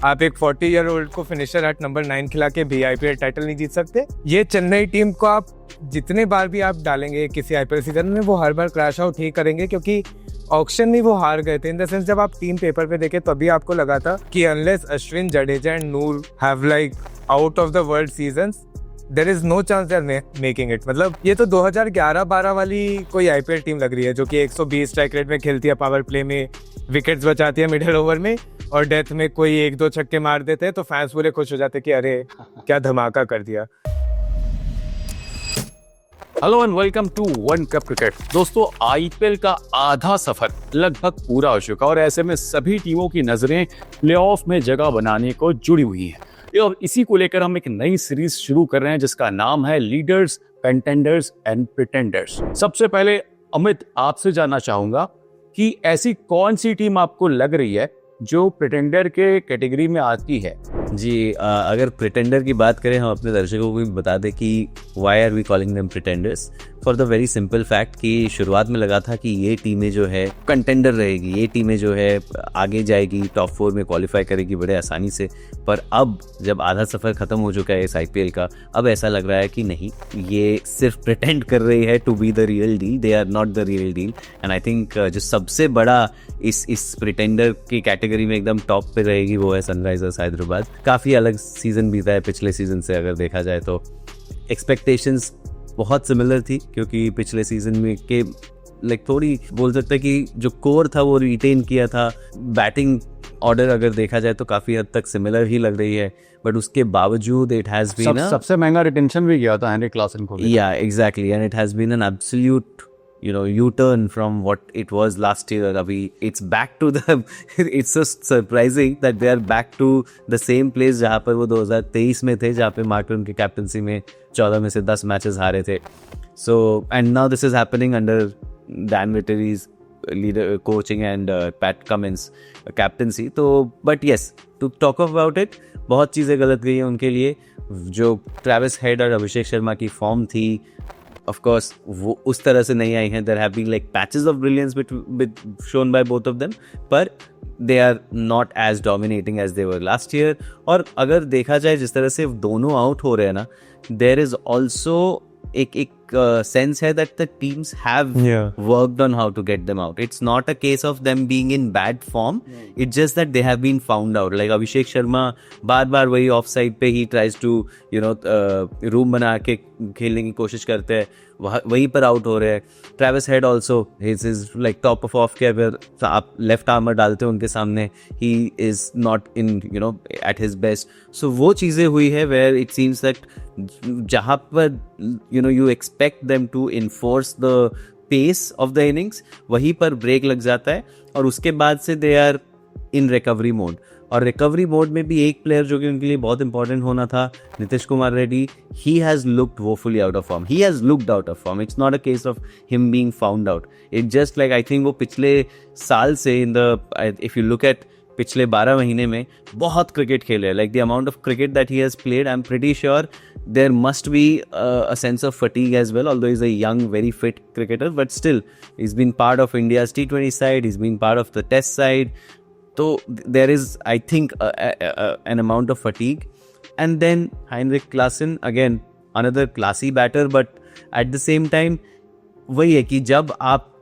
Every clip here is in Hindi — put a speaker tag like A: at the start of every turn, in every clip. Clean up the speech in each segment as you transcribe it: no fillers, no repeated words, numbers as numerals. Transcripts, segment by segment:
A: आप एक 40-year-old को फिनिशर एट नंबर 9 खिला के भी आईपीएल टाइटल नहीं जीत सकते। ये चेन्नई टीम को आप जितने बार भी आप डालेंगे किसी आईपीएल सीजन में, वो हर बार क्रैश आउट ही करेंगे, क्योंकि ऑक्शन में वो हार गए थे। इन द सेंस जब आप टीम पेपर पे देखे तभी आपको लगा था कि unless Ashwin, Jadeja and Noor have like out of the world seasons, there is no chance they are making it. मतलब ये तो 2011-12 वाली कोई आईपीएल टीम लग रही है जो कि 120 स्ट्राइक रेट में खेलती है, पावर प्ले में विकेट्स बचाती है मिडिल ओवर में, और डेथ में कोई 1-2 छक्के मार देते हैं तो फैंस पूरे खुश हो जाते कि अरे क्या धमाका कर दिया।
B: Hello and welcome to one cup cricket. दोस्तों, आईपीएल का आधा सफर लगभग पूरा हो चुका और ऐसे में सभी टीमों की नजरें प्लेऑफ में जगह बनाने को जुड़ी हुई हैं। और इसी को लेकर हम एक नई सीरीज शुरू कर रहे हैं जिसका नाम है लीडर्स, कंटेंडर्स एंड प्रिटेंडर्स। सबसे पहले अमित, आपसे जानना चाहूंगा कि ऐसी कौन सी टीम आपको लग रही है जो प्रिटेंडर के कैटेगरी में आती है?
C: जी, अगर प्रिटेंडर की बात करें, हम अपने दर्शकों को भी बता दें कि why are we calling them pretenders, for the very simple fact कि शुरुआत में लगा था कि ये टीमें जो है कंटेंडर रहेगी, ये टीमें जो है आगे जाएगी, टॉप 4 में क्वालिफाई करेगी बड़े आसानी से। पर अब जब आधा सफ़र ख़त्म हो चुका है इस आईपीएल का, अब ऐसा लग रहा है कि नहीं, ये सिर्फ प्रिटेंड कर रही है to be the real deal, they are not the real deal. And I think जो सबसे बड़ा इस प्रिटेंडर की कैटेगरी में एकदम टॉप पे रहेगी वो है सनराइजर्स हैदराबाद। काफ़ी अलग सीज़न बीता है पिछले सीज़न से, अगर देखा जाए तो एक्सपेक्टेशंस बहुत सिमिलर थी, क्योंकि पिछले सीज़न में के थोड़ी बोल सकते हैं कि जो कोर था वो रिटेन किया था। बैटिंग ऑर्डर अगर देखा जाए तो काफ़ी हद तक सिमिलर ही लग रही है, बट उसके बावजूद इट हैज़ बीन
B: सबसे महंगा रिटेंशन भी किया था हेनरी क्लासन को।
C: या exactly, and it has been an absolute U-turn from what it was last year. Abhi it's back to the it's so surprising that they are back to the same place जहाँ पर वो 2023 में थे, जहाँ पे मार्क उनकी कैप्टनसी में 14 में से 10 मैचेस हारे थे। So and now this is happening under Dan Vitteri's leader coaching and Pat Cummins captaincy. तो but yes, to talk about it, बहुत चीज़ें गलत गई हैं उनके लिए। जो ट्रेविस हेड और अभिषेक शर्मा की फॉर्म थी, of course वो उस तरह से नहीं आई हैं। there have been like patches of brilliance shown by both of them, पर they are not as dominating as they were last year। और अगर देखा जाए जिस तरह से दोनों आउट हो रहे हैं ना, there is also एक sense है that the teams have worked on how to get them out. It's not a case of them being in bad form. It's just that they have been found out. Like Abhishek Sharma बार वही ऑफ साइड पे ही tries to रूम बना के खेलने की कोशिश करते हैं, वहीं पर आउट हो रहे हैं। Travis Head also is like top of off के, अगर आप लेफ्ट आर्मर डालते हो उनके सामने, he is not in at his best. So वो चीज़ें हुई है वेयर इट सीम्स दैट जहाँ पर you expect them to enforce the pace of the innings, वहीं पर ब्रेक लग जाता है और उसके बाद से they are in recovery mode। और रिकवरी मोड में भी एक प्लेयर जो कि उनके लिए बहुत इंपॉर्टेंट होना था, Nitish Kumar Reddy, he has looked woefully out of form. He has looked out of form. It's not a case of him being found out. It's just like I think वो पिछले साल से if you look at पिछले 12 महीने में बहुत क्रिकेट खेले, like the amount of cricket that he has played, I'm pretty sure there must be a sense of fatigue as well, although he's a young, very fit cricketer, but still he's been part of India's T20 side, he's been part of the test side, so there is, I think, an amount of fatigue. And then Henrik Klaasen, again another classy batter, but at the same time वही है कि जब आप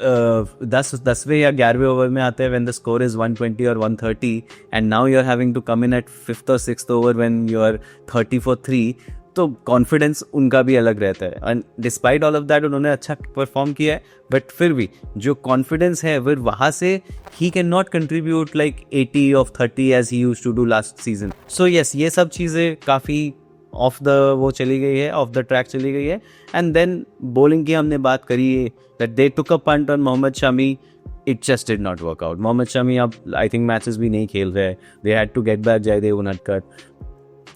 C: 10वें या 11वें ओवर में आते हैं when the score is 120 or 130 and now you're having to come in at 5th or 6th over when you're 30 for 3, तो कॉन्फिडेंस उनका भी अलग रहता है। And despite all of that उन्होंने अच्छा परफॉर्म किया है, बट फिर भी जो कॉन्फिडेंस है फिर वहाँ से he can not contribute like 80 of 30 as he used to do last season. So yes, ये सब चीज़ें काफ़ी ऑफ द वो चली गई है, ऑफ द ट्रैक चली गई है। एंड देन बॉलिंग की हमने बात करी है that they took a punt on Mohammed Shami, it just did not work out. Mohammed Shami अब आई थिंक मैचेस भी नहीं खेल रहे हैं, they had to get back Jaydev Unadkat.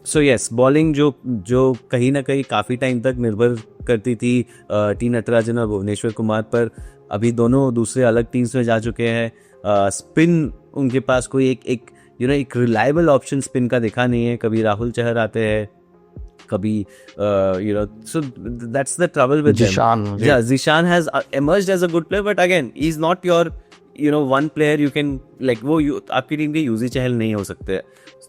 C: So yes, bowling जो कहीं ना कहीं काफ़ी टाइम तक निर्भर करती थी टी नटराजन और भुवनेश्वर कुमार पर, अभी दोनों दूसरे अलग टीम्स में जा चुके हैं। स्पिन उनके पास कोई एक रिलायबल ऑप्शन स्पिन का दिखा नहीं है। कभी राहुल चहर आते हैं, कभी so that's the trouble with
B: Zishan.
C: them. Yeah, Zishan has emerged as a good player, but again, he's not your you know one player you can like वो आपकी टीम के यूजी चहल नहीं हो सकते,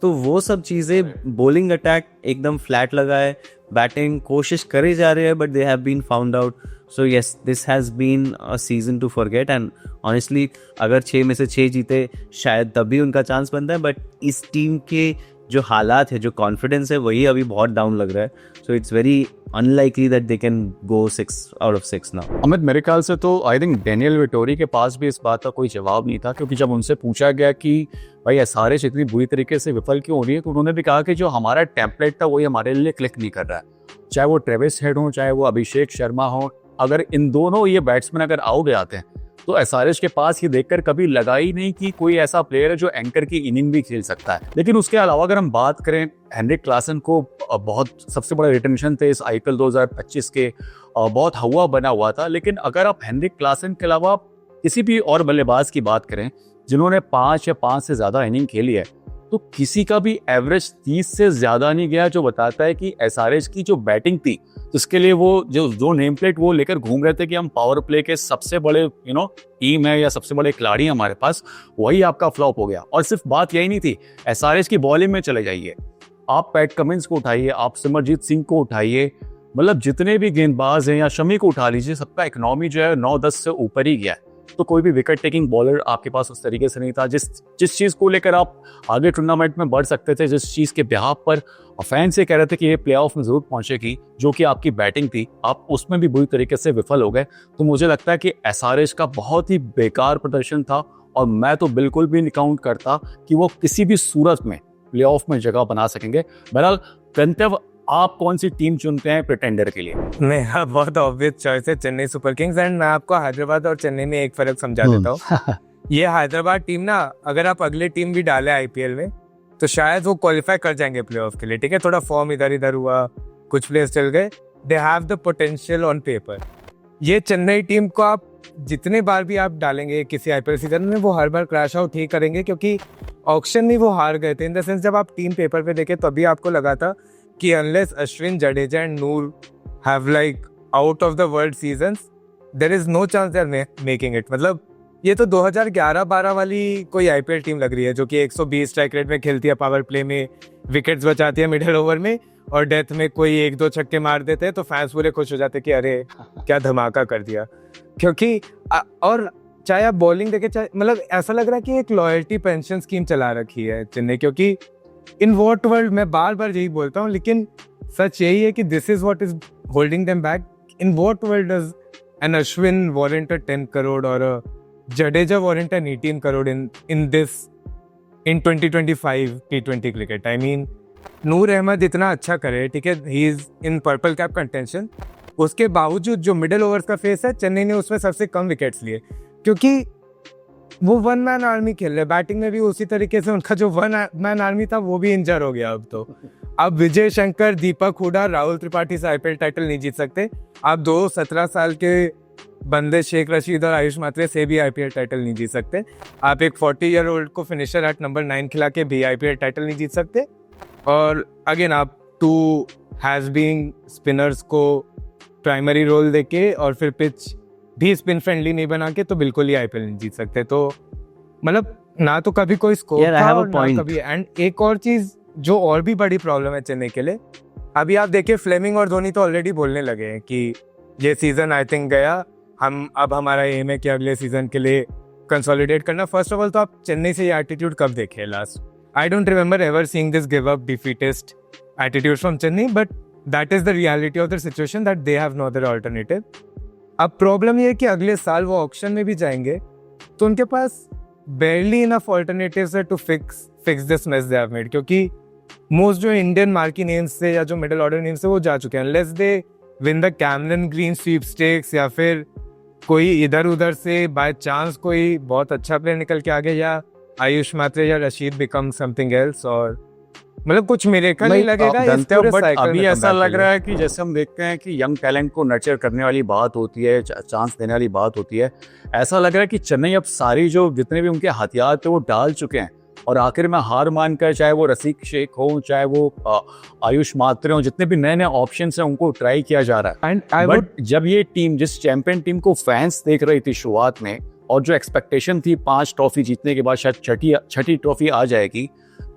C: तो वो सब चीज़ें बॉलिंग अटैक एकदम फ्लैट लगा है, बैटिंग कोशिश करे जा रहे हैं but they have been found out. So yes, this has been a season to forget. And honestly अगर 6 में से 6 जीते शायद तब भी उनका चांस बनता है, बट इस टीम के जो हालात है, जो कॉन्फिडेंस है, वही अभी बहुत डाउन लग रहा है. So it's very unlikely that they can go 6 out of 6 now.
B: Amit, मेरे ख्याल से तो आई थिंक डेनियल विटोरी के पास भी इस बात का कोई जवाब नहीं था, क्योंकि जब उनसे पूछा गया कि भाई एसआरएच इतनी बुरी तरीके से विफल क्यों हो रही है, तो उन्होंने भी कहा कि जो हमारा टेम्पलेट था वही हमारे लिए क्लिक नहीं कर रहा है. चाहे वो ट्रेविस हेड हो, चाहे वो अभिषेक शर्मा हो, अगर इन दोनों ये बैट्समैन अगर आउट आते हैं तो एसआरएच के पास ये देखकर कभी लगा ही नहीं कि कोई ऐसा प्लेयर है जो एंकर की इनिंग भी खेल सकता है. लेकिन उसके अलावा अगर हम बात करें, हेनरिक क्लासन को बहुत सबसे बड़ा रिटेंशन थे इस आईपीएल 2025 के, बहुत हवा बना हुआ था. लेकिन अगर आप हेनरिक क्लासन के अलावा किसी भी और बल्लेबाज की बात करें जिन्होंने 5 या 5 से ज्यादा इनिंग खेली है, तो किसी का भी एवरेज 30 से ज्यादा नहीं गया, जो बताता है कि एसआरएच की जो बैटिंग थी, जिसके लिए वो जो नेम प्लेट वो लेकर घूम रहे थे कि हम पावर प्ले के सबसे बड़े टीम है या सबसे बड़े खिलाड़ी हैं हमारे पास, वही आपका फ्लॉप हो गया. और सिर्फ बात यही नहीं थी, एसआरएच की बॉलिंग में चले जाइए, आप पैट कमिंस को उठाइए, आप सिमरजीत सिंह को उठाइए, मतलब जितने भी गेंदबाज हैं, या शमी को उठा लीजिए, सबका इकोनॉमी जो है 9-10 से ऊपर ही गया है. तो कोई भी विकेट टेकिंग बॉलर आपके पास उस तरीके से नहीं था. जिस चीज को लेकर आप आगे टूर्नामेंट में बढ़ सकते थे, जिस चीज के बिहाफ पर फैंस ये कह रहे थे कि ये प्लेऑफ में जरूर पहुंचेगी, जो कि आपकी बैटिंग थी, आप उसमें भी बुरी तरीके से विफल हो गए. तो मुझे लगता है कि एसआरएच का बहुत ही बेकार प्रदर्शन था, और मैं तो बिल्कुल भी नहीं काउंट करता कि वो किसी भी सूरत में प्लेऑफ में जगह बना सकेंगे. बहरहाल गंतव्य, आप कौन सी टीम चुनते हैं प्रिटेंडर के लिए?
A: मेरा बहुत ऑब्वियस चॉइस है चेन्नई सुपर किंग्स. एंड मैं आपको हैदराबाद और चेन्नई में एक फर्क समझा देता हूँ. ये हैदराबाद टीम ना, अगर आप अगले टीम भी डाले आईपीएल में तो शायद वो क्वालिफाई कर जाएंगे प्लेऑफ के लिए. ठीक है, थोड़ा फॉर्म इधर इधर हुआ, कुछ प्लेयर्स चल गए, they have the potential on paper. ये चेन्नई टीम को आप जितने बार भी आप डालेंगे किसी आईपीएल सीजन में, वो हर बार क्रैश आउट ही करेंगे, क्योंकि ऑक्शन में वो हार गए थे. इन द सेंस जब आप टीम पेपर पे देखे तभी आपको लगा था कि unless Ashwin, Jadeja and Noor have like out of the world seasons, there is no chance they are making it. मतलब ये तो 2011-12 वाली कोई आईपीएल टीम लग रही है, जो कि 120 स्ट्राइक रेट में खेलती है, पावर प्ले में विकेट्स बचाती है मिडिल ओवर में, और डेथ में कोई 1-2 छक्के मार देते हैं तो फैंस पूरे खुश हो जाते कि अरे क्या धमाका कर दिया. क्योंकि और चाहे आप बॉलिंग देखे, चाहे मतलब ऐसा लग रहा है कि एक लॉयल्टी पेंशन स्कीम चला रखी है चेन्नई. क्योंकि इन वॉट वर्ल्ड, मैं बार बार यही बोलता हूँ, लेकिन सच यही है कि this is what is holding them back. In what world does N Ashwin warrant 10 crore और Jadeja warrant an 18 crore in 2025 T20 cricket. I mean, नूर अहमद इतना अच्छा करे, ठीक है, he is in purple cap contention, उसके बावजूद जो मिडिल ओवर्स का फेस है, चेन्नई ने उसमें सबसे कम विकेट्स लिए, क्योंकि वो वन मैन आर्मी खेल रहे. बैटिंग में भी उसी तरीके से उनका जो वन मैन आर्मी था वो भी इंजर हो गया. अब विजय शंकर, दीपक हुडा, राहुल त्रिपाठी से आईपीएल टाइटल नहीं जीत सकते. आप 17 साल के बंदे शेख रशीद और आयुष मात्रे से भी आईपीएल टाइटल नहीं जीत सकते. आप एक 40-year-old को फिनिशर एट नंबर 9 खिला के भी आईपीएल टाइटल नहीं जीत सकते. और अगेन आप 2 हैज बीन स्पिनर्स को प्राइमरी रोल देके और फिर पिच भी स्पिन फ्रेंडली नहीं बना के तो बिल्कुल ही आईपीएल नहीं जीत सकते. तो मतलब ना तो कभी कोई स्कोप था और ना कभी. एंड एक और चीज जो और भी बड़ी प्रॉब्लम है चेन्नई के लिए, अभी आप देखिए फ्लेमिंग और धोनी तो ऑलरेडी बोलने लगे हैं कि ये सीजन आई थिंक गया, हम अब हमारा एम है कि अगले सीजन के लिए कंसोलिडेट करना. फर्स्ट ऑफ ऑल तो आप चेन्नई से ये एटीट्यूड कब देखे last? I don't remember ever seeing this give up defeatist attitude from Chennai, but that is the reality of the situation that they have no other alternative. अब प्रॉब्लम ये है कि अगले साल वो ऑक्शन में भी जाएंगे तो उनके पास barely enough alternatives है to fix this mess they have made, क्योंकि मोस्ट जो इंडियन मार्की नेम्स से या जो मिडिल ऑर्डर नेम्स से वो जा चुके हैं. unless they win the Camden Green sweepstakes या फिर कोई इधर उधर से बाय चांस कोई बहुत अच्छा प्लेयर निकल के आ गया, या आयुष मात्रे या रशीद बिकम समथिंग एल्स, और मतलब कुछ मिरेकल नहीं लगेगा इस पूरे साइकिल में.
B: अभी ऐसा लग रहा है कि जैसे हम देखते हैं कि यंग टैलेंट को नर्चर करने वाली बात होती है, चांस देने वाली बात होती है, ऐसा लग रहा है कि चेन्नई अब सारी जो जितने भी उनके हथियार थे वो डाल चुके हैं, और आखिर में हार मानकर, चाहे वो रसिक शेख हो, चाहे वो आयुष मात्रे हो, जितने भी नए नए ऑप्शन हैं उनको ट्राई किया जा रहा है. बट जब ये टीम, जिस चैंपियन टीम को फैंस देख रही थी शुरुआत में, और जो एक्सपेक्टेशन थी 5 ट्रॉफी जीतने के बाद शायद छठी ट्रॉफी आ जाएगी,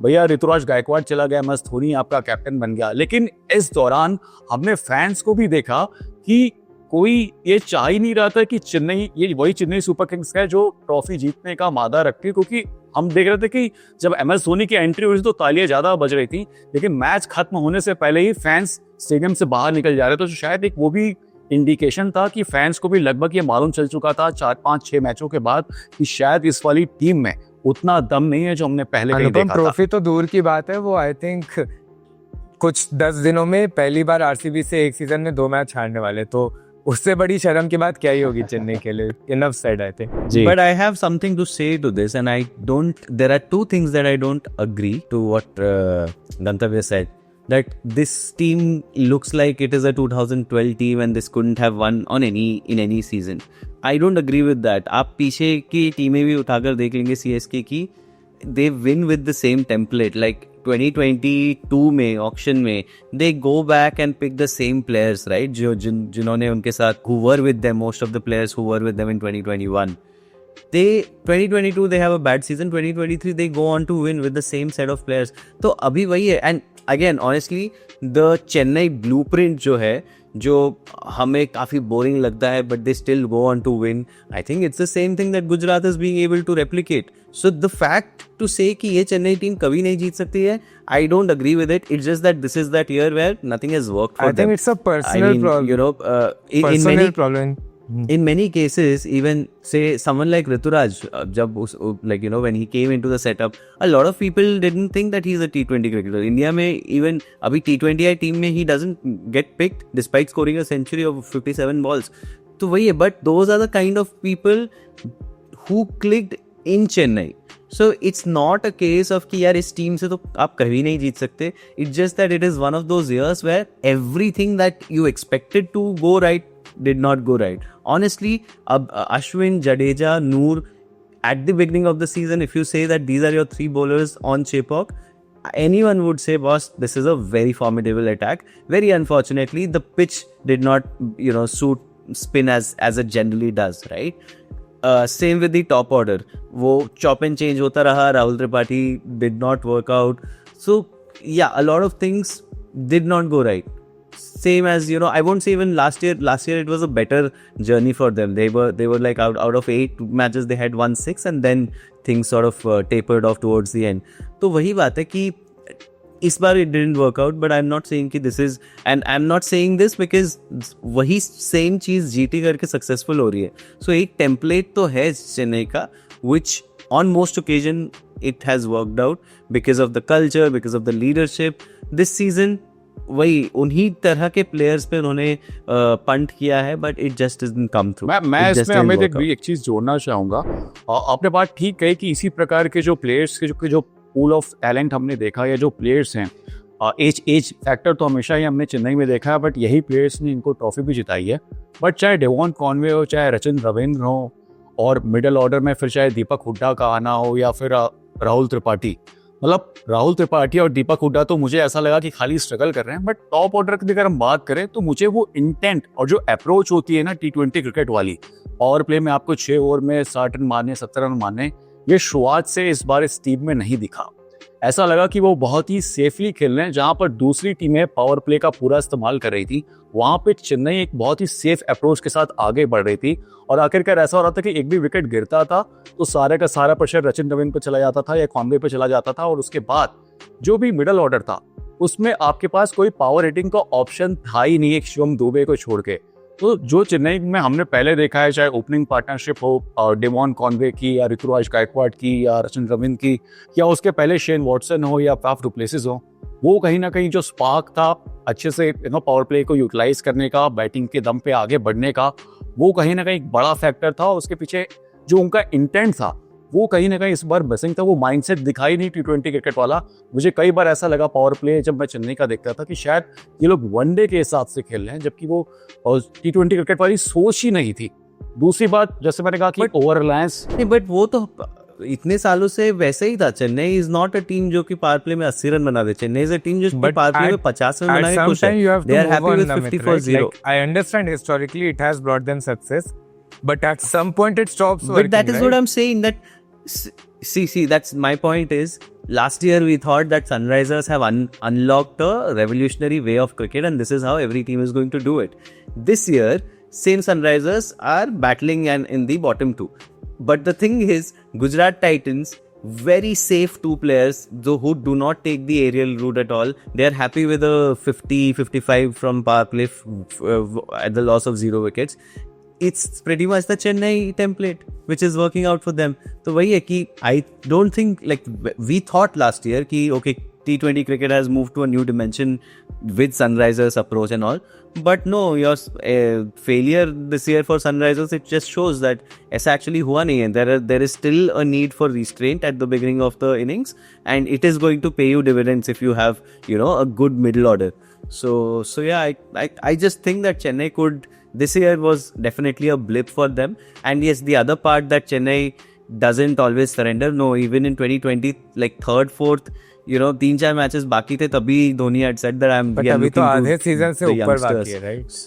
B: भैया ऋतुराज गायकवाड़ चला गया, एम एस धोनी आपका कैप्टन बन गया। लेकिन इस दौरान हमने फैंस को भी देखा कि कोई ये चाह ही नहीं रहा था कि चेन्नई, ये वही चेन्नई सुपर किंग्स है जो ट्रॉफी जीतने का मादा रखती है, क्योंकि हम देख रहे थे कि जब एम एस धोनी की एंट्री हुई थी तो तालियां ज्यादा बज रही थी, लेकिन मैच खत्म होने से पहले ही फैंस स्टेडियम से बाहर निकल जा रहे थे। तो शायद एक वो भी इंडिकेशन था कि फैंस को भी लगभग ये मालूम चल चुका था 4-5-6 मैचों के बाद कि शायद इस वाली टीम में उतना दम नहीं है जो हमने पहले कहीं देखा था।
A: ट्रॉफी तो दूर की बात है, वो आई थिंक कुछ 10 दिनों में पहली बार आरसीबी से एक सीजन में 2 मैच हारने वाले, तो उससे बड़ी शर्म की बात क्या ही होगी चेन्नई के लिए। Enough said, I think.
C: But I have something to say to this, and there are two things that I don't agree to what Gantavya said. That this team looks like it is a 2012 team and this couldn't have won in any season. I don't agree with that. आप पीछे की टीमें भी उठाकर देख लेंगे CSK की, they win with the same template. Like 2022 में ऑक्शन में they go back and pick the same players, right? जो जिन्होंने उनके साथ who were with them, most of the players who were with them in 2021. 2022 they have a bad season. 2023 they go on to win with the same set of players. तो अभी वही है. And again, honestly, the Chennai blueprint जो है, जो हमें काफी बोरिंग लगता है, but they still go on to win. I think it's the same thing that Gujarat is being able to replicate. So the fact to say कि ये चेन्नई टीम कभी नहीं जीत सकती है, I don't agree with it. It's just that this is that year where nothing has worked for them.
A: I think it's a personal problem.
C: You know,
A: personal problem.
C: In many cases, even say someone like Rituraj, जब उस like you know when he came into the setup, a lot of people didn't think that he's a T20 cricketer. India में even अभी T20I team में he doesn't get picked despite scoring a century of 57 balls. तो वही है, but those are the kind of people who clicked in Chennai. So it's not a case of कि यार इस टीम से तो आप कभी नहीं जीत सकते. It's just that it is one of those years where everything that you expected to go right did not go right. Honestly, Ashwin, Jadeja, Noor, at the beginning of the season, if you say that these are your 3 bowlers on Chepauk, anyone would say, boss, this is a very formidable attack. Very unfortunately, the pitch did not, suit spin as it generally does, right? Same with the top order. वो chop and change होता रहा. Rahul Tripathi did not work out. So, yeah, a lot of things did not go right. Same as, I won't say even last year it was a better journey for them. They were like out of 8 matches they had won 6 and then things sort of tapered off towards the end. तो वही बात है कि इस बार it didn't work out, but I'm not saying कि this is, and I'm not saying this because वही same चीज GT करके successful हो रही है. So एक template तो है चेन्नई का, which on most occasion it has worked out because of the culture, because of the leadership. This season वही उन्हीं तरह के प्लेयर्स पे उन्होंने पंट किया है, but it just didn't come through.
B: मैं इसमें अमित एक चीज जोड़ना चाहूंगा. आपने बात ठीक कही कि इसी प्रकार के जो प्लेयर्स के जो पूल ऑफ टैलेंट हमने देखा, या जो प्लेयर्स हैं, एज फैक्टर तो हमेशा ही हमने चेन्नई में देखा है, बट यही प्लेयर्स ने इनको ट्रॉफी भी जिताई है. बट चाहे डेवॉन कॉनवे हो, चाहे रचिन रविंद्र हो, और मिडिल ऑर्डर में फिर चाहे दीपक हुड्डा का आना हो, या फिर राहुल त्रिपाठी. मतलब राहुल त्रिपाठी और दीपक हुड्डा तो मुझे ऐसा लगा कि खाली स्ट्रगल कर रहे हैं, बट टॉप ऑर्डर की अगर हम बात करें तो मुझे वो इंटेंट और जो अप्रोच होती है ना T20 क्रिकेट वाली, पावर प्ले में आपको 6 ओवर में 60 रन मारने, 70 रन मारने, ये शुरुआत से इस बार इस टीम में नहीं दिखा. ऐसा लगा कि वो बहुत ही सेफली खेल रहे हैं. जहां पर दूसरी टीमें पावर प्ले का पूरा इस्तेमाल कर रही थी, वहां पे चेन्नई एक बहुत ही सेफ अप्रोच के साथ आगे बढ़ रही थी. और आखिरकार ऐसा हो रहा था कि एक भी विकेट गिरता था तो सारे का सारा प्रेशर रचिन रविंद्र पे चला जाता था या कॉनवे पे चला जाता था, और उसके बाद जो भी मिडल ऑर्डर था उसमें आपके पास कोई पावर हिटिंग का ऑप्शन था ही नहीं, एक शिवम दुबे को छोड़ के. तो जो चेन्नई में हमने पहले देखा है, चाहे ओपनिंग पार्टनरशिप हो डेवॉन कॉनवे की, या ऋतुराज गायकवाड़ की, या रचिन रविंद्र की, या उसके पहले शेन वॉटसन हो, या फाफ डु प्लेसिस हो, वो कहीं ना कहीं जो स्पार्क था अच्छे से पावर प्ले को यूटिलाइज करने का, बैटिंग के दम पे आगे बढ़ने का, वो कहीं ना कहीं एक बड़ा फैक्टर था. उसके पीछे जो उनका इंटेंट था वो कहीं ना कहीं इस बार मिसिंग था. वो माइंडसेट दिखाई नहीं T20 क्रिकेट वाला. मुझे कई बार ऐसा लगा पावर प्ले जब मैं चेन्नई का देखता था कि शायद ये लोग वनडे के हिसाब से खेल रहे हैं, जबकि वो T20 क्रिकेट वाली सोच ही नहीं थी. दूसरी बात, जैसे मैंने कहा कि ओवर रिलायंस,
C: बट वो तो इतने सालों से वैसे ही था. Chennai is not a team जो कि पावर प्ले में 80 रन बना दे. चेन्नई इज अ टीम जो पावर प्ले में 50 रन बना के खुश है. They are happy with 50 for 0.
A: I understand historically it has brought them success, but at some point it stops
C: But
A: working,
C: that is
A: right?
C: what I'm saying. That see, that's my point. Is last year we thought that Sunrisers have unlocked a revolutionary way of cricket, and this is how every team is going to do it. This year, same Sunrisers are battling and in the bottom two. But the thing is, Gujarat Titans, very safe two players, though, who do not take the aerial route at all. They are happy with a 50-55 from power play at the loss of 0 wickets. It's pretty much the Chennai template which is working out for them. So वही है कि I don't think, like, we thought last year कि okay, T20 cricket has moved to a new dimension with Sunrisers approach and all, but no, your failure this year for Sunrisers, it just shows that ऐसा actually हुआ नहीं है. There is still a need for restraint at the beginning of the innings, and it is going to pay you dividends if you have, you know, a good middle order. So yeah, I just think that Chennai could. This year was definitely a blip for them. And yes, the other part that Chennai doesn't always surrender. No, even in 2020, like third, fourth, you know, 3-4 matches बाकी थे, तभी Dhoni had said that
A: But अभी तो आधे सीजन से ऊपर बाकी है, right?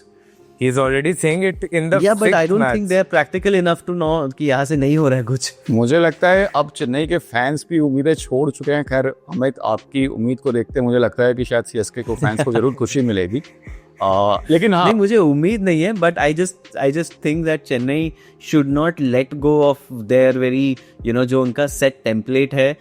A: He is already saying it in the
C: Yeah, but I don't
A: match.
C: think they are practical enough to know कि यहाँ से नहीं हो रहा है कुछ.
B: मुझे लगता है अब चेन्नई के फैंस भी उम्मीदें छोड़ चुके हैं. खैर अमित, आपकी उम्मीद को देखते मुझे लगता है कि शायद सीएसके को फैंस को जरूर खुशी मिलेगी. लेकिन हाँ,
C: नहीं, मुझे उम्मीद नहीं है, but I just think that Chennai should not let go of their very, you know, जो उनका set template है,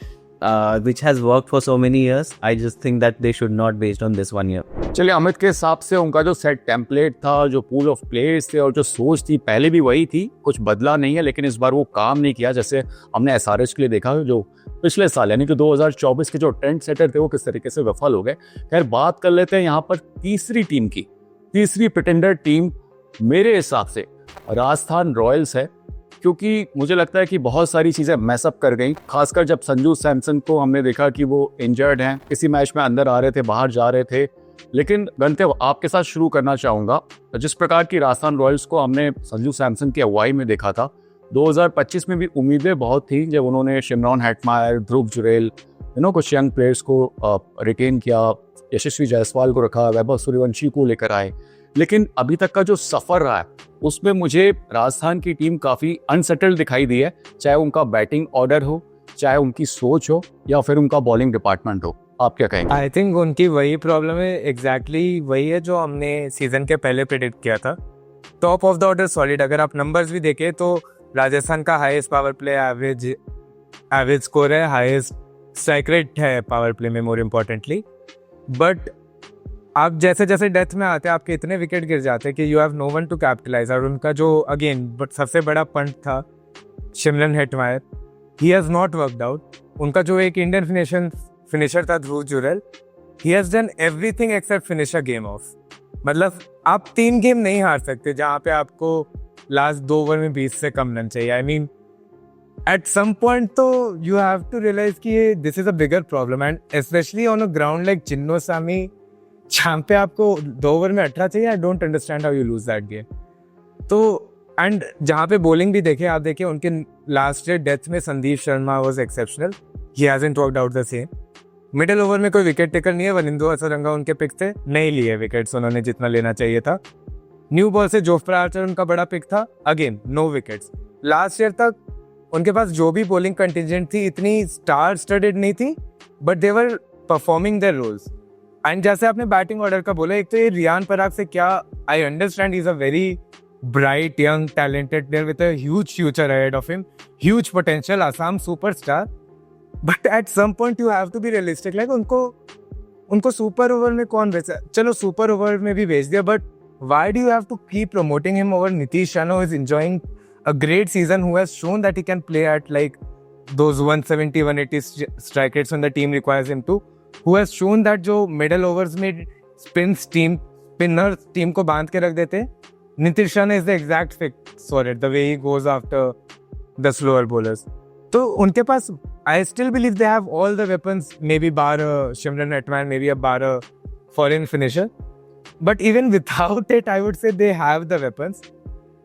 C: which has worked for so many years. I just think that they should not based on this one year.
B: चलिए, अमित के हिसाब से उनका जो सेट टेम्पलेट था, जो पूल ऑफ प्लेयर्स थे और जो सोच थी पहले भी वही थी, कुछ बदला नहीं है. लेकिन इस बार वो काम नहीं किया. जैसे हमने एसआरएच के लिए देखा, जो पिछले साल यानी कि 2024 के जो ट्रेंड सेटर थे वो किस तरीके से विफल हो गए. खैर बात कर लेते हैं यहाँ पर तीसरी प्रिटेंडर टीम मेरे हिसाब से राजस्थान रॉयल्स है. क्योंकि मुझे लगता है कि बहुत सारी चीज़ें मैसअप कर गई, खासकर जब संजू सैमसन को हमने देखा कि वो इंजर्ड हैं, किसी मैच में अंदर आ रहे थे, बाहर जा रहे थे. लेकिन गणतव्य, आपके साथ शुरू करना चाहूँगा. जिस प्रकार की राजस्थान रॉयल्स को हमने संजू सैमसन की अगुवाई में देखा था, 2025 में भी उम्मीदें बहुत थी जब उन्होंने शिमरॉन हेटमायर, ध्रुव जुरेल, कुछ यंग प्लेयर्स को रिटेन किया, यशस्वी जायसवाल को रखा, वैभव सूर्यवंशी को लेकर आए. लेकिन अभी तक का जो सफ़र रहा है उसमें मुझे राजस्थान की टीम काफ़ी अनसेटल्ड दिखाई दी है, चाहे उनका बैटिंग ऑर्डर हो, चाहे उनकी सोच हो, या फिर उनका बॉलिंग डिपार्टमेंट हो. आप क्या कहेंगे?
A: आई थिंक उनकी वही प्रॉब्लम है, एग्जैक्टली वही है जो हमने सीजन के पहले प्रेडिक्ट किया था. Top of the order solid. अगर आप नंबर्स भी देखें तो राजस्थान का highest power play average score है, हाईएस्ट स्ट्राइक रेट है पावर प्ले में, मोर इम्पोर्टेंटली. बट आप जैसे जैसे डेथ में आते हैं आपके इतने विकेट गिर जाते हैं कि you have no one to capitalise. और उनका जो अगेन सबसे बड़ा पंट था Shimron Hetmyer, he has not worked out. उनका जो एक इंडियन फिनिशर था Dhruv Jurel, he has done everything except finish a game off. मतलब आप 3 गेम नहीं हार सकते जहाँ पे आपको लास्ट 2 ओवर में 20 से कम रन चाहिए. I mean at some point तो यू हैव टू रियलाइज कि this is a bigger problem. And specially on a ground like Chinnaswamy, जहाँ पे आपको 2 ओवर में 18 चाहिए. I don't understand how you lose that game. तो एंड जहाँ पे बॉलिंग भी देखे आप, देखिए उनके लास्ट ईयर डेथ में Sandeep Sharma was exceptional. He hasn't worked out the same. Middle over में कोई विकेट टेकर नहीं है. वनिंदु हसरंगा उनके पिक थे, नहीं लिए विकेट्स उन्होंने जितना लेना चाहिए था. न्यू बॉल से जोफ्रा आर्चर उनका बड़ा पिक था, again no wickets. Last year तक उनके पास जो भी बॉलिंग कंटिजेंट थी इतनी स्टार स्टडेड नहीं थी, but they were performing their roles. And जैसे आपने बैटिंग ऑर्डर का बोला, एक तो ये रियान पराग से क्या, I understand, is a very bright young talented player with a huge future ahead of him, huge potential, Assam superstar. But at some point you have to be realistic. Like उनको सुपर ओवर में कौन भेजा? चलो सुपर ओवर में भी भेज दिया, but why do you have to keep promoting him over Nitish Rana, who is enjoying a great season, who has shown that he can play at like those 170-180 strike rates when the team requires him to, who has shown that जो middle overs में spinners team को बांध के रख देते. Nitish Rana is the exact fix for it, the way he goes after the slower bowlers. तो उनके पास I still believe they have all the weapons, maybe bar Shimran Hetman, maybe a bar foreign finisher, but even without it I would say they have the weapons.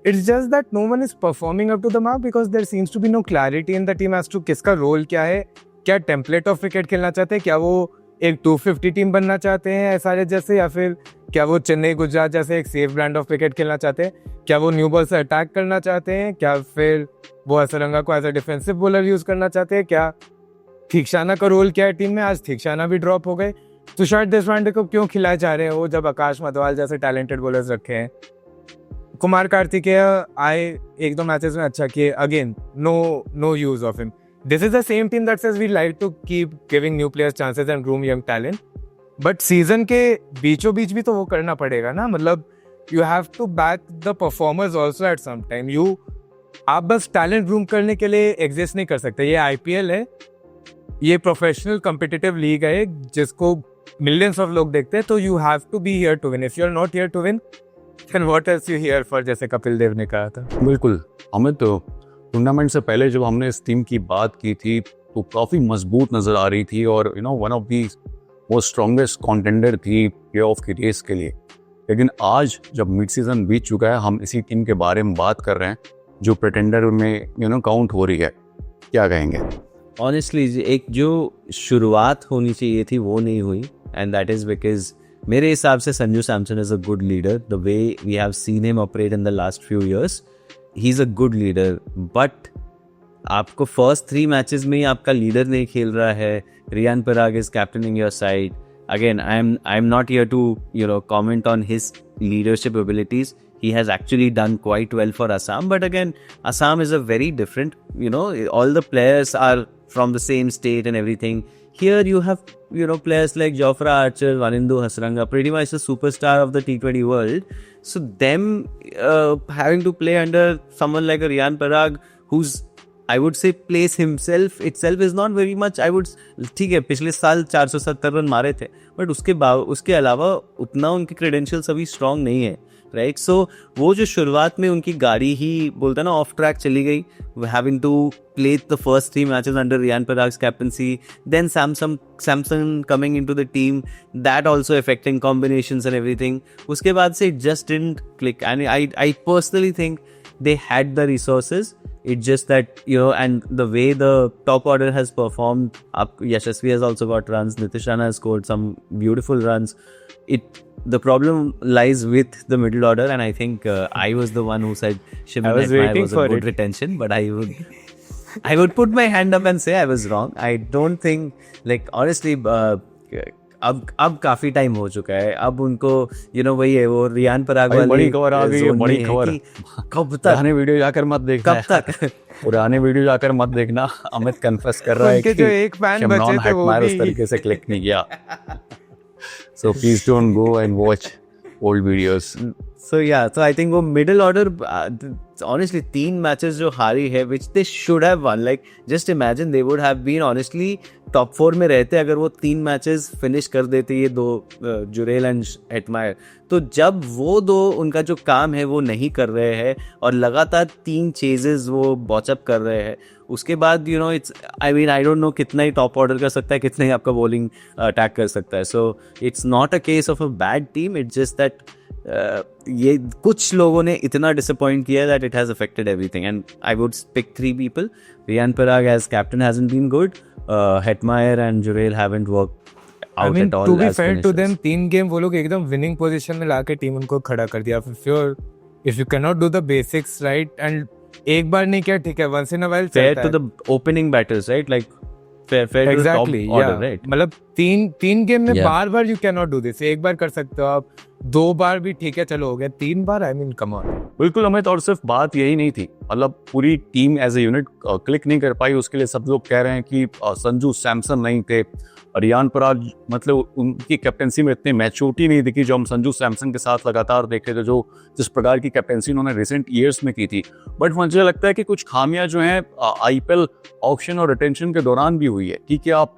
A: It's just that no one is performing up to the mark because there seems to be no clarity in the team as to किसका रोल क्या है, क्या टेम्पलेट ऑफ क्रिकेट खेलना चाहते हैं, क्या वो एक 250 टीम बनना चाहते हैं एसआरएच जैसे, या फिर क्या वो चेन्नई गुजरात जैसे एक सेफ ब्रांड ऑफ क्रिकेट खेलना चाहते हैं? क्या वो न्यू बॉल से अटैक करना चाहते हैं? क्या फिर वो असरंगा को as a defensive bowler use करना चाहते हैं? क्या थीक्षाना का रोल क्या है टीम में? आज थीक्षाना भी ड्रॉप हो गए, तुषार देशपांडे को क्यों खिलाए जा रहे हैं वो, जब आकाश मधवाल जैसे टैलेंटेड बॉलर्स रखे हैं? कुमार कार्तिकेय आए, एक दो मैचेस में अच्छा किए, again no use of him. This is the same team that says we like to keep giving new players chances and groom young talent. But season के बीचों बीच भी तो वो करना पड़ेगा ना, मतलब you have to back the performers also at some time. आप बस टैलेंट ग्रूम करने के लिए एग्जिस्ट नहीं कर सकते. ये IPL है, ये प्रोफेशनल कम्पिटिटिव लीग है जिसको मिलियंस ऑफ लोग देखते हैं, तो you have to be here to win. If you are not here to win then what else you here for, जैसे कपिल देव ने कहा था.
B: बिल्कुल अमित, टूर्नामेंट से पहले जब हमने इस टीम की बात की थी तो काफ़ी मजबूत नज़र आ रही थी और one of the most strongest contender थी प्ले ऑफ की रेस के लिए. लेकिन आज जब मिड सीजन बीत चुका है, हम इसी टीम के बारे में बात कर रहे हैं जो प्रिटेंडर में काउंट हो रही है. क्या कहेंगे?
C: ऑनेस्टली एक जो शुरुआत होनी चाहिए थी वो नहीं हुई, एंड दैट इज़ बिकॉज मेरे हिसाब से Sanju Samson is a good leader. The way we have seen him operate in the last few years, he is a good leader. But आपको फर्स्ट 3 मैचेस में ही आपका लीडर नहीं खेल रहा है. Riyan Parag is captaining your side. Again I am not here to comment on his leadership abilities. He has actually done quite well for Assam, but again Assam is a very different, all the players are from the same state and everything. Here you have players like Jofra Archer, Vanindu Hasranga, pretty much the superstar of the T20 world. So them having to play under someone like a Riyan Parag, who's I would say plays himself itself is not very much. ठीक है, पिछले साल 470 रन मारे थे, बट उसके अलावा उतना उनके क्रेडेंशियल्स अभी स्ट्रॉन्ग नहीं है, राइट? सो वो जो शुरुआत में उनकी गाड़ी ही बोलता ना ऑफ ट्रैक चली गई, having to play the first 3 matches under Riyan Parag's captaincy, then Samson coming into the team, that also affecting combinations and everything. उसके बाद से it just didn't click, and I personally think they had the resources. It's just that, and the way the top order has performed, Yashasvi has also got runs, Nitish Rana has scored some beautiful runs. The problem lies with the middle order, and I think I was the one who said Shimon Hetmyer was a good retention, but I would put my hand up and say I was wrong. I don't think, honestly, अब काफी टाइम हो चुका है. अब उनको वही है, वो रियान पराग वाली
B: बड़ी खबर आ गई है, बड़ी खबर.
C: कब तक
B: पुराने वीडियो जाकर मत देखना.
C: कब तक
B: पुराने वीडियो जाकर मत देखना. अमित कन्फेस कर रहा है कि
A: जो एक फैन बचे थे वो भी
B: उस तरीके से क्लिक नहीं किया. So please don't go and watch old videos.
C: So I think वो middle order, honestly 3 मैचेस जो हारी है, which they should have won. Like just imagine they would have been honestly top 4 में रहते अगर वो 3 मैचेस फिनिश कर देते, ये 2 जुरेल एंड हेटमायर. तो जब वो 2 उनका जो काम है वो नहीं कर रहे हैं और लगातार 3 चेजेस वो बॉचअप कर रहे हैं, उसके बाद इट्स आई डोंट नो कितना ही टॉप ऑर्डर कर सकता है, कितना ही आपका बॉलिंग अटैक कर सकता है. So it's not a case of a bad team, it's just that ये कुछ लोगों ने इतना डिसअपॉइंट किया that it has affected everything. And I would pick 3 people. Riyan Parag as captain hasn't been good. Hetmyer and Jurel haven't worked out at all.
A: To be
C: as
A: fair to
C: finishers.
A: them, 3 game वो लोग एकदम विनिंग पोजीशन में लाके टीम उनको खड़ा कर दिया. If you cannot do the basics right, and एक बार नहीं किया ठीक है, once in a while
C: fair
A: चलता
C: to
A: है.
C: the opening batters, right? Like fair to the top
A: Exactly,
C: order,
A: yeah.
C: right?
A: मतलब 3 गेम में
C: Yeah.
A: Bar you cannot do this. एक बार कर सकते हो आप, 2 बार भी ठीक है चलो हो गया, 3 बार आई मीन कम ऑन.
B: बिल्कुल अमित, और सिर्फ बात यही नहीं थी, मतलब पूरी team as a unit click नहीं कर पाई. उसके लिए सब लोग कह रहे हैं कि संजू सैमसन नहीं थे, रियान पराग, मतलब उनकी कैप्टनसी में इतनी मैच्योरिटी नहीं दिखी जो हम संजू सैमसन के साथ लगातार देख रहे थे, जो जिस प्रकार की कैप्टनसी उन्होंने रिसेंट ईयर्स में की थी. बट मुझे लगता है कि कुछ खामियां जो हैं IPL ऑक्शन और रिटेंशन के दौरान भी हुई है. ठीक है, आप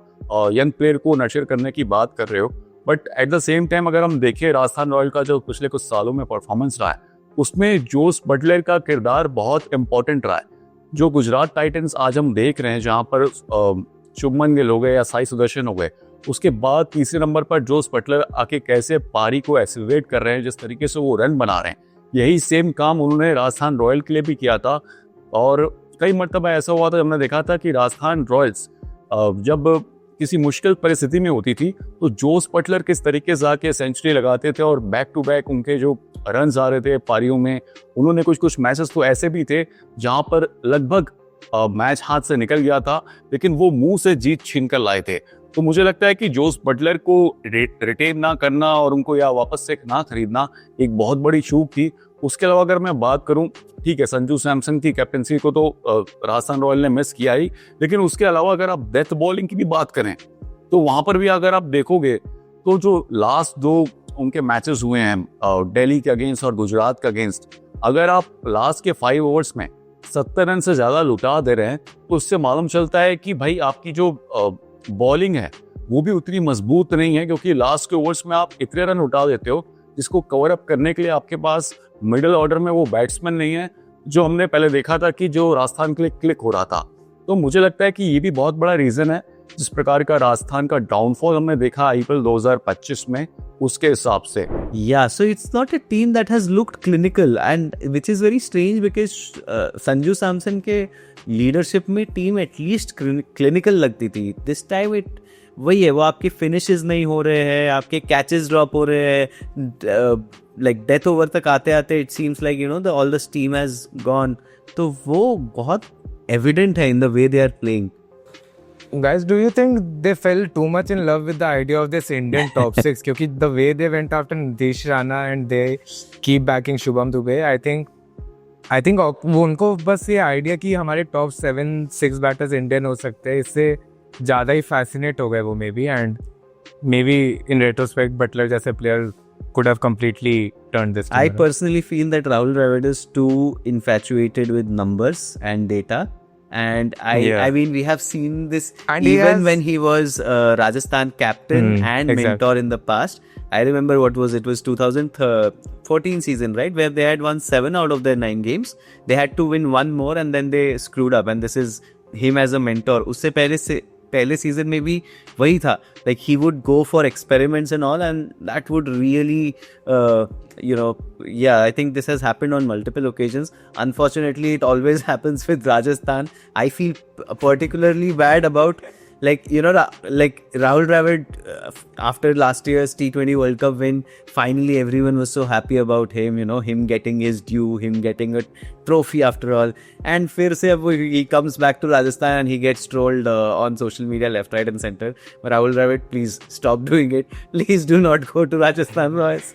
B: यंग प्लेयर को नर्चर करने की बात कर रहे हो, but at the same time अगर हम देखें राजस्थान रॉयल का जो पिछले कुछ सालों में परफॉर्मेंस रहा है, उसमें जोस बटलर का किरदार बहुत इंपॉर्टेंट रहा है. जो गुजरात टाइटंस आज हम देख रहे हैं, जहां पर शुभमन गिल हो गए या साई सुदर्शन हो गए, उसके बाद तीसरे नंबर पर जोस बटलर आके कैसे पारी को एक्सीलरेट कर रहे हैं, जिस तरीके से वो रन बना रहे हैं, यही सेम काम उन्होंने राजस्थान रॉयल के लिए भी किया था. और कई मरतबा ऐसा हुआ था, हमने देखा था कि राजस्थान रॉयल्स जब किसी मुश्किल परिस्थिति में होती थी तो जोस बटलर किस तरीके से आके सेंचुरी लगाते थे और बैक टू बैक उनके जो रन आ रहे थे पारियों में, उन्होंने कुछ मैचेस तो ऐसे भी थे जहां पर लगभग मैच हाथ से निकल गया था लेकिन वो मुंह से जीत छीन कर लाए थे। तो मुझे लगता है कि जोस बटलर को रिटेन ना करना और उनको या वापस से ना खरीदना एक बहुत बड़ी चूक थी। उसके अलावा अगर मैं बात करूं, ठीक है संजू सैमसन की कैप्टनसी को तो राजस्थान रॉयल ने मिस किया ही, लेकिन उसके अलावा अगर आप डेथ बॉलिंग की भी बात करें तो वहां पर भी अगर आप देखोगे तो जो लास्ट 2 उनके मैचेस हुए हैं दिल्ली के अगेंस्ट और गुजरात के अगेंस्ट, अगर आप लास्ट के 5 ओवर्स में 70 रन से ज्यादा लुटा दे रहे हैं तो उससे मालूम चलता है कि भाई आपकी जो बॉलिंग है वो भी उतनी मजबूत नहीं है, क्योंकि लास्ट के ओवर्स में आप इतने रन उठा देते हो जिसको कवर अप करने के लिए आपके पास मिडिल ऑर्डर में वो बैट्समैन नहीं है जो हमने पहले देखा था कि जो राजस्थान के लिए क्लिक हो रहा था। तो मुझे लगता है कि ये भी बहुत बड़ा रीजन है जिस प्रकार का राजस्थान का डाउनफॉल हमने देखा आईपीएल 2025 में, उसके हिसाब से।
C: Yeah, so it's not a team that has looked clinical, and which is very strange because Sanju Samson के leadership में team at least clinical लगती थी. This time वही है, वो आपके finishes नहीं हो रहे हैं, आपके catches drop हो रहे हैं, like death over तक आते आते it seems like all the steam has gone. तो वो बहुत evident है in the way they are playing.
A: Guys, do you think they fell too much in love with the idea of this Indian top 6? क्योंकि the way they went after Nitish Rana and they keep backing Shubham Dubey, I think वो उनको बस ये आइडिया कि हमारे टॉप 7-6 बैटर्स इंडियन हो सकते हैं, इससे ज़्यादा ही फैसिनेट हो गए वो maybe, and maybe in retrospect Buttler जैसे player could have completely turned this.
C: I personally feel that Rahul Dravid is too infatuated with numbers and data. And I mean, we have seen this and even when he was Rajasthan captain and mentor in the past. I remember it was 2014 season, right, where they had won 7 out of their 9 games. They had to win 1 more and then they screwed up, and this is him as a mentor. उससे पहले सीजन में भी वही था, like he would go for experiments and all, and that would really I think this has happened on multiple occasions. Unfortunately, it always happens with Rajasthan. I feel particularly bad about like Rahul Dravid after last year's T20 World Cup win. Finally everyone was so happy about him, him getting his due, him getting a trophy after all, and फिर से अब he comes back to Rajasthan and he gets trolled on social media left, right and center. But Rahul Dravid, please stop doing it. Please do not go to Rajasthan Royals.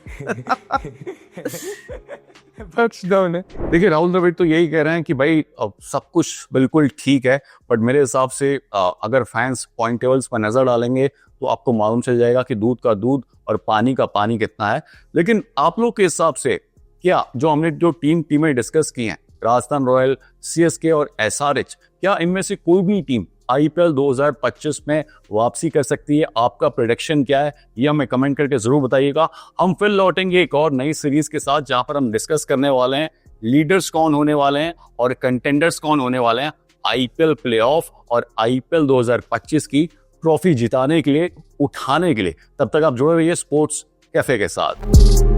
B: देखिए राहुल द्रविड़ तो यही कह रहे हैं कि भाई अब सब कुछ बिल्कुल ठीक है, बट मेरे हिसाब से अगर फैंस पॉइंट टेबल्स पर नजर डालेंगे तो आपको मालूम चल जाएगा कि दूध का दूध और पानी का पानी कितना है। लेकिन आप लोग के हिसाब से क्या जो हमने जो टीमें डिस्कस की हैं, राजस्थान रॉयल, सीएसके और एसआरएच, क्या इनमें से कोई भी टीम आईपीएल 2025 में वापसी कर सकती है? आपका प्रेडिक्शन क्या है ये हमें कमेंट करके जरूर बताइएगा। हम फिर लौटेंगे एक और नई सीरीज के साथ जहां पर हम डिस्कस करने वाले हैं लीडर्स कौन होने वाले हैं और कंटेंडर्स कौन होने वाले हैं आईपीएल प्लेऑफ और आईपीएल 2025 की ट्रॉफी जिताने के लिए, उठाने के लिए। तब तक आप जुड़े रहिए स्पोर्ट्स कैफे के साथ।